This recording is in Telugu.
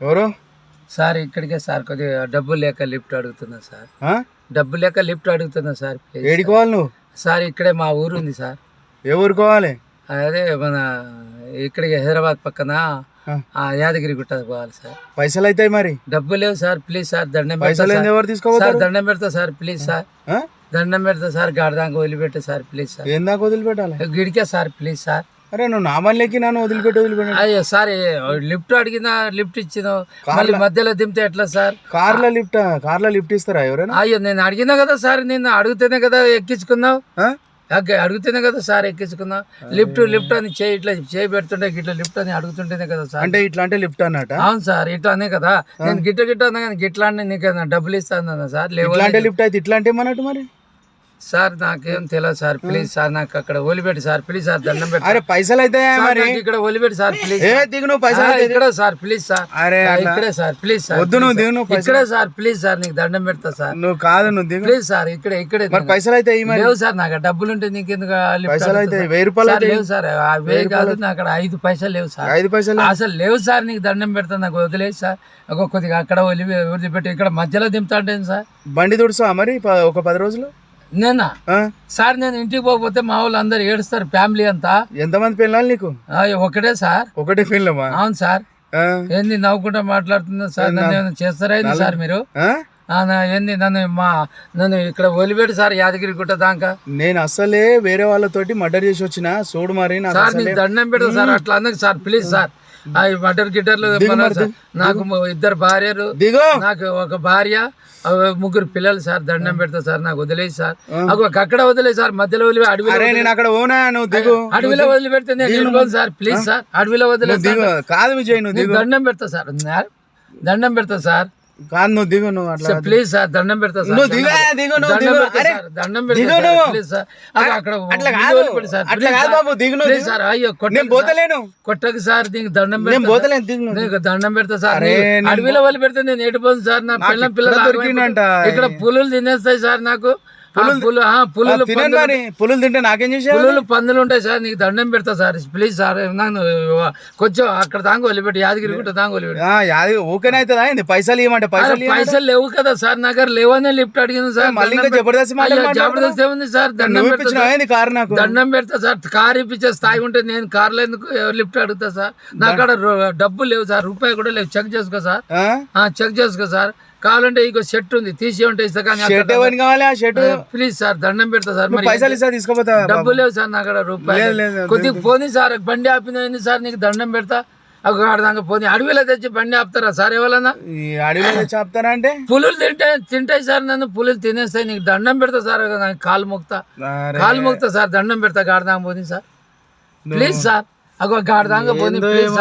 ఎవరు సార్ ఇక్కడికే సార్ కొద్దిగా డబ్బులు లేక లిఫ్ట్ అడుగుతున్నా సార్. డబ్బు లేక లిఫ్ట్ అడుగుతున్నా సార్. ప్లీజ్ ఏడికి పోవాలి నువ్వు? సార్ ఇక్కడే మా ఊరు ఉంది సార్. ఏ ఊరికి పోవాలి? అదే మన ఇక్కడికి హైదరాబాద్ పక్కన యాదగిరి గుట్ట పోవాలి సార్. పైసలు అవుతాయి మరి. డబ్బు లేవు సార్. ప్లీజ్ సార్ దండం పైసలు ఎవరు తీసుకోవాలి? దండం పెడతా సార్. ప్లీజ్ సార్ దండం పెడతా సార్. గాడిదాకా వదిలిపెట్టా సార్. Please sir. ఏం దాకా వదిలిపెట్టాలి? గిడికే సార్. Please sir. అరే నువ్వు నామాలకి నన్ను వదిలిపెట్టి అయ్యో సార్ లిఫ్ట్ అడిగినా లిఫ్ట్ ఇచ్చినావు, మళ్ళీ మధ్యలో దింపితే ఎట్లా సార్? కార్లో లిఫ్ట్ ఇస్తారా ఎవరైనా? అయ్యో నేను అడిగినా కదా సార్, నేను అడిగితేనే కదా ఎక్కించుకున్నావు. అడిగితేనే కదా సార్ ఎక్కించుకున్నావు. లిఫ్ట్ అని చేయి ఇట్లా చేయి పెడుతుంటే గిట్లా లిఫ్ట్ అని అడుగుతుంటేనే కదా సార్. అంటే ఇట్లా అంటే లిఫ్ట్ అన్నట్టు? అవును సార్ ఇట్లా అనే కదా. నేను గిట్ట అన్నా కానీ గిట్లా అంటే నీకు డబ్బులు ఇస్తాను సార్. లేవు లిఫ్ట్ అయితే ఇట్లా అంటే ఏమన్నట్టు మరి? సార్ నాకేం తెలియదు సార్. ప్లీజ్ సార్ నాకు అక్కడ వదిలిపెట్టి సార్. ప్లీజ్ సార్ దండం పెట్టి. అరే పైసలు అయితే ఇక్కడ వదిలిపెట్టి సార్. ప్లీజ్ దిగు నువ్వు. పైసలు ఇక్కడ సార్. Please sir. అరే ఇక్కడే సార్. Please sir. వద్దు నువ్వు దిగు. నువ్వు ఇక్కడే సార్. ప్లీజ్ సార్ నీకు దండం పెడతా సార్. నువ్వు కాదు నువ్వు దిగు. ప్లీజ్ సార్ ఇక్కడే పైసలు అయితే లేవు సార్. నాకు డబ్బులు ఉంటే నీకెందుకు? పైసలు అయితే 1000 రూపాయలు లేవు సార్. 1000 కాదు, నాకు అక్కడ 5 పైసలు లేవు సార్. 5 పైసలు అసలు లేవు సార్. నీకు దండం పెడతా, నాకు వదిలేదు సార్. కొద్దిగా అక్కడ వదిలిపెట్టి ఇక్కడ మధ్యలో దింపుతా అంటే సార్. బండి తుడుసా మరి ఒక 10 రోజులు? నేనా సార్? నేను ఇంటికి పోకపోతే మా వాళ్ళు అందరు ఏడుస్తారు, ఫ్యామిలీ అంతా. ఎంతమంది పిల్లలు నీకు? ఒకటే సార్. ఒకటే పిల్లమా? అవును సార్. ఏంది నవ్వుకుంటా మాట్లాడుతున్నా సార్? నన్ను ఏమైనా చేస్తారా సార్ మీరు? ఏంది నన్ను ఇక్కడ వదిలిపెట్టి సార్ యాదగిరి గుట్ట దాకా. నేను అసలే వేరే వాళ్ళతోటి మర్డర్ చేసి వచ్చిన చూడు మరి. సార్ నీకు దండం పెడతా సార్. అట్లా అందరికి సార్. Please sir. మటర్ గిటర్లు నాకు 2 భార్యలు, నాకు 1 భార్య, 3 పిల్లలు సార్. దండం పెడతా సార్. నాకు వదిలేదు సార్. అక్కడ వదిలేదు సార్. మధ్యలో వదిలి అడవిలో వదిలిపెడితే నేను వెళ్ళిపోను సార్. ప్లీజ్ సార్ అడవిలో వదిలేదు కాదు విజయ్. నువ్వు దండం పెడతా సార్. దండం పెడతా సార్. కాదు నువ్వు దిగు. నువ్వు అట్లా ప్లీజ్ సార్ దండం పెడతా సార్. దండం పెడతా ప్లీజ్ సార్. సార్ అయ్యో కొట్టకు సార్. నీకు దండం పెడతా, దండం పెడతా సార్. అడవిలో వదిలి పెడితే నేను ఎటుపోను సార్. నా పిల్లలు ఇక్కడ పులులు తినేస్తాయి సార్. నాకు పులులు తింటే నాకేం చేసా? పందులు ఉంటాయి సార్. నీకు దండం పెడతా సార్. ప్లీజ్ సార్ కొంచెం అక్కడ దాకా వదిలిపెట్టి యాదగిరి గుట్ట దాకా వదిలిపెట్టి. ఓకేనైతే పైసలు ఇవ్వమంటే పైసలు లేవు కదా సార్. నాకు లేవనే లిఫ్ట్ అడిగింది సార్. మళ్ళీ జబర్దస్త్ ఏముంది సార్? దండం పెడతా సార్. కార్ ఇప్పించే స్థాయి ఉంటే నేను కార్లో ఎందుకు లిఫ్ట్ అడుగుతా సార్? నాకు అక్కడ డబ్బులు లేవు సార్. రూపాయి కూడా లేవు. చెక్ చేసుకో సార్. చెక్ చేసుకో సార్. కావాలంటే ఇంకో షర్ట్ ఉంది, తీసి ఉంటే ఇస్తా. కానీ ప్లీజ్ సార్ దండం పెడతా సార్. పైసలు ఇస్తా తీసుకోపోతా. డబ్బులు లేవు సార్. నాకు అక్కడ రూపాయలు కొద్దిగా పోనీ సార్. బండి ఆపింది సార్. నీకు దండం పెడతా. దాకా పోనీ. అడవిలో తెచ్చి బండి ఆపుతారా సార్ ఎవరన్నా? అడవిలో తెచ్చి ఆపుతారా అంటే? పులులు తింటాయి సార్. నన్ను పులులు తినేస్తాయి. నీకు దండం పెడతా సార్. కాలు మొక్తా సార్. దండం పెడతా. గాడిదాకా పోనీ సార్. Please sir. గాడిదాకా పోనీ ప్లీజ్ సార్.